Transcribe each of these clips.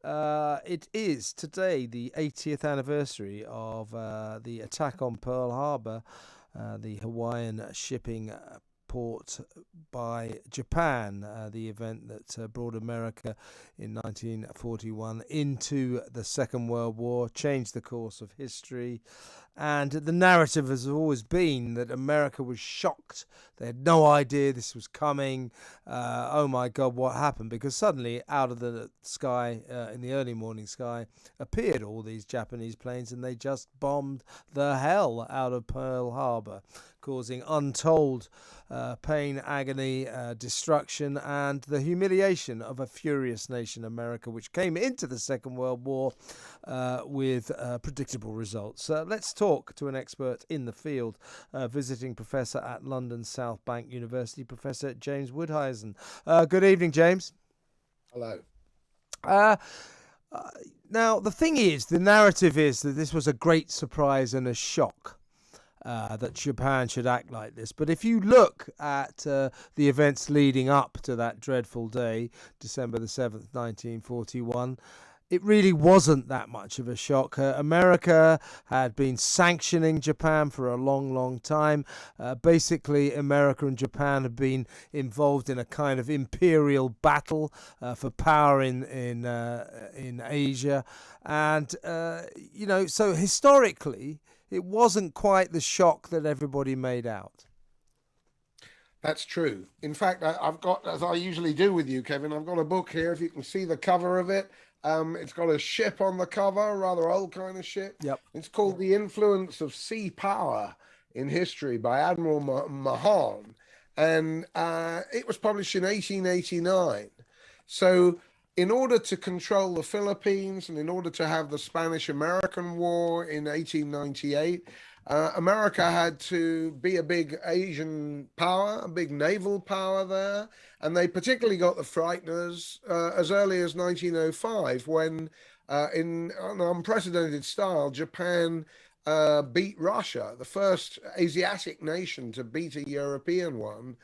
It is today the 80th anniversary of the attack on Pearl Harbor, the Hawaiian shipping port by Japan, the event that brought America in 1941 into the Second World War, changed the course of history. And the narrative has always been that America was shocked. They had no idea this was coming. Oh my God, what happened? Because suddenly, out of the sky, in the early morning sky, appeared all these Japanese planes, and they just bombed the hell out of Pearl Harbor, causing untold pain, agony, destruction, and the humiliation of a furious nation, America, which came into the Second World War with predictable results. Let's talk to an expert in the field, visiting professor at London South Bank University, Professor James Woudhuysen. Good evening, James. Hello. Now, the thing is, the narrative is that this was a great surprise and a shock. That Japan should act like this. But if you look at the events leading up to that dreadful day, December the 7th, 1941, it really wasn't that much of a shock. America had been sanctioning Japan for a long, long time. Basically, America and Japan have been involved in a kind of imperial battle for power in Asia. And, so historically, it wasn't quite the shock that everybody made out. That's true. In fact, I've got, as I usually do with you, Kevin, I've got a book here. If you can see the cover of it, it's got a ship on the cover, a rather old kind of ship. Yep. It's called The Influence of Sea Power in History by Admiral Mahan. And it was published in 1889. So in order to control the Philippines and in order to have the Spanish-American War in 1898, America had to be a big Asian power, a big naval power there. And they particularly got the frighteners as early as 1905 when, in an unprecedented style, Japan beat Russia, the first Asiatic nation to beat a European one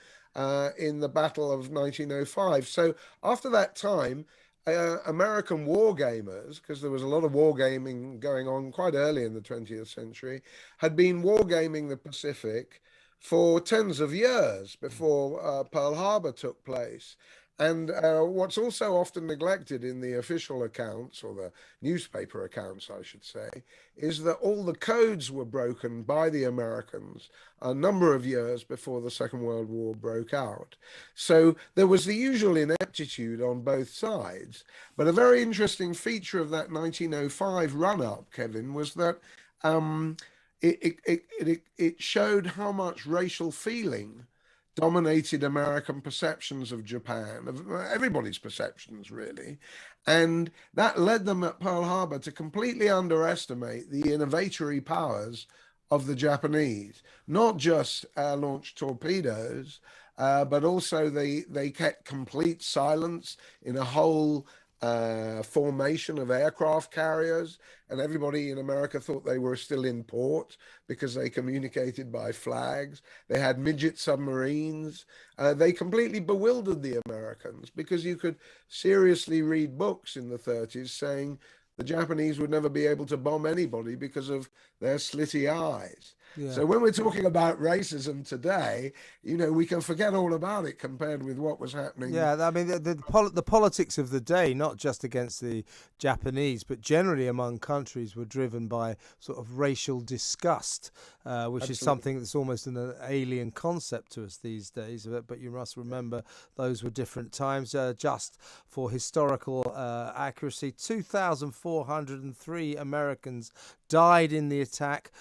in the Battle of 1905. So after that time, American wargamers, because there was a lot of wargaming going on quite early in the 20th century, had been wargaming the Pacific for tens of years before Pearl Harbor took place. And what's also often neglected in the official accounts, or the newspaper accounts, I should say, is that all the codes were broken by the Americans a number of years before the Second World War broke out. So there was the usual ineptitude on both sides. But a very interesting feature of that 1905 run-up, Kevin, was that it showed how much racial feeling dominated American perceptions of Japan, of everybody's perceptions, really. And that led them at Pearl Harbor to completely underestimate the innovatory powers of the Japanese, not just launched torpedoes, but also they kept complete silence in a whole formation of aircraft carriers, and everybody in America thought they were still in port because they communicated by flags. They had midget submarines. They completely bewildered the Americans because you could seriously read books in the 30s saying the Japanese would never be able to bomb anybody because of their slitty eyes. Yeah. So when we're talking about racism today, we can forget all about it compared with what was happening. Yeah, I mean, the politics of the day, not just against the Japanese, but generally among countries, were driven by sort of racial disgust, which Absolutely. Is something that's almost an alien concept to us these days. But you must remember those were different times. Just for historical accuracy, 2,403 Americans died in the attack.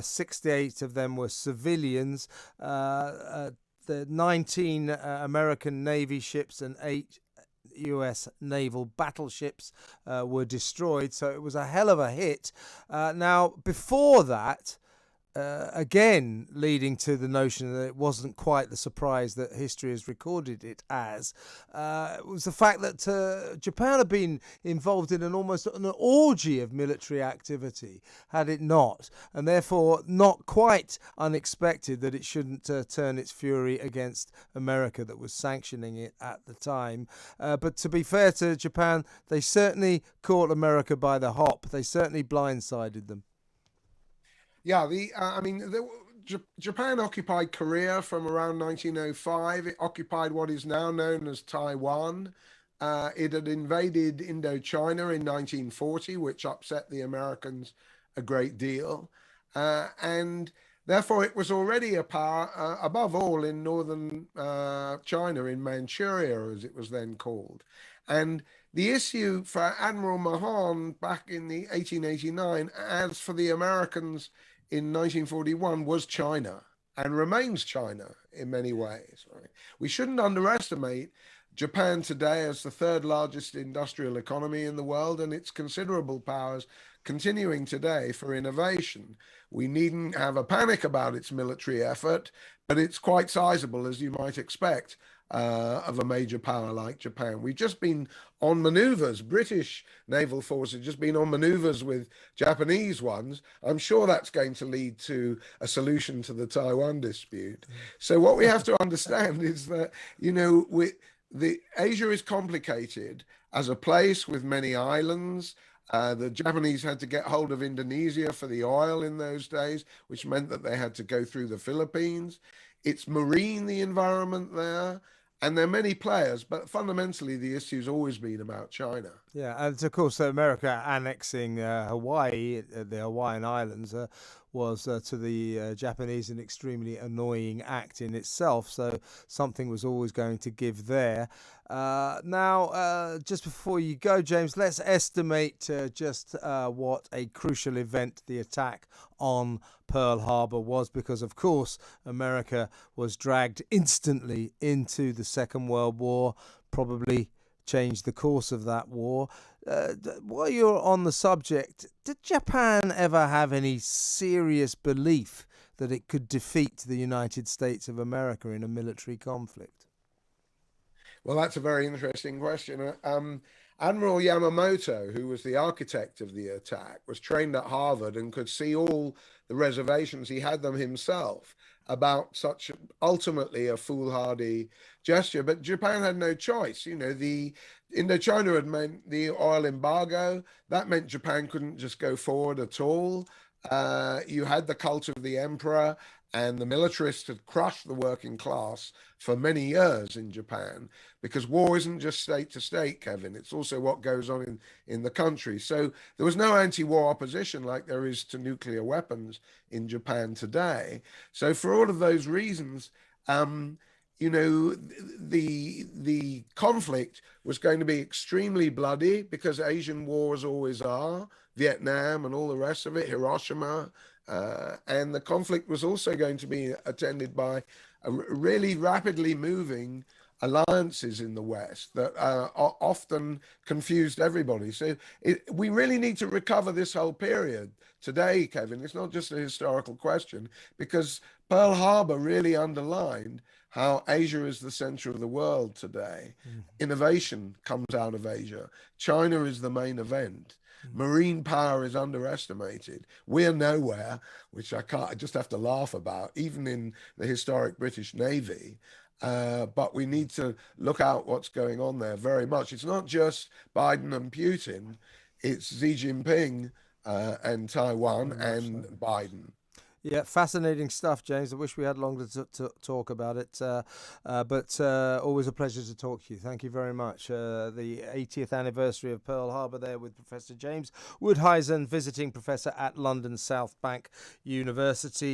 68 of them were civilians. The 19 American Navy ships and 8 U.S. naval battleships were destroyed. So it was a hell of a hit. Now, before that, again leading to the notion that it wasn't quite the surprise that history has recorded it as, was the fact that Japan had been involved in almost an orgy of military activity, had it not, and therefore not quite unexpected that it shouldn't turn its fury against America that was sanctioning it at the time. But to be fair to Japan, they certainly caught America by the hop. They certainly blindsided them. Yeah, Japan occupied Korea from around 1905. It occupied what is now known as Taiwan. It had invaded Indochina in 1940, which upset the Americans a great deal. And therefore, it was already a power, above all in northern China, in Manchuria, as it was then called. And the issue for Admiral Mahan back in the 1889, as for the Americans in 1941, was China, and remains China in many ways. Right? We shouldn't underestimate Japan today as the third largest industrial economy in the world, and its considerable powers continuing today for innovation. We needn't have a panic about its military effort, but it's quite sizable, as you might expect, of a major power like Japan. We've just been on maneuvers. British naval force have just been on maneuvers with Japanese ones. I'm sure that's going to lead to a solution to the Taiwan dispute. So what we have to understand is that, Asia is complicated as a place with many islands. The Japanese had to get hold of Indonesia for the oil in those days, which meant that they had to go through the Philippines. It's marine, the environment there. And there are many players, but fundamentally the issue's always been about China. Yeah, and of course America annexing Hawaii, the Hawaiian Islands, was to the Japanese an extremely annoying act in itself. So something was always going to give there. Now, just before you go, James, let's estimate just what a crucial event the attack on Pearl Harbor was, because, of course, America was dragged instantly into the Second World War, probably changed the course of that war. While you're on the subject, did Japan ever have any serious belief that it could defeat the United States of America in a military conflict? Well, that's a very interesting question. Admiral Yamamoto, who was the architect of the attack, was trained at Harvard and could see all the reservations. He had them himself about such ultimately a foolhardy gesture. But Japan had no choice. The Indochina had meant the oil embargo. That meant Japan couldn't just go forward at all. You had the cult of the emperor, and the militarists had crushed the working class for many years in Japan, because war isn't just state to state, Kevin. It's also what goes on in the country. So there was no anti-war opposition like there is to nuclear weapons in Japan today. So for all of those reasons, the conflict was going to be extremely bloody, because Asian wars always are, Vietnam and all the rest of it, Hiroshima. And the conflict was also going to be attended by really rapidly moving alliances in the West that often confused everybody. So we really need to recover this whole period today, Kevin. It's not just a historical question, because Pearl Harbor really underlined how Asia is the center of the world today. Innovation comes out of Asia. China is the main event. Marine power is underestimated. We're nowhere, which I just have to laugh about, even in the historic British Navy. But we need to look out what's going on there very much. It's not just Biden and Putin, it's Xi Jinping and Taiwan and Biden. Yeah, fascinating stuff, James. I wish we had longer to talk about it, but always a pleasure to talk to you. Thank you very much. The 80th anniversary of Pearl Harbor there with Professor James Woudhuysen, visiting professor at London South Bank University.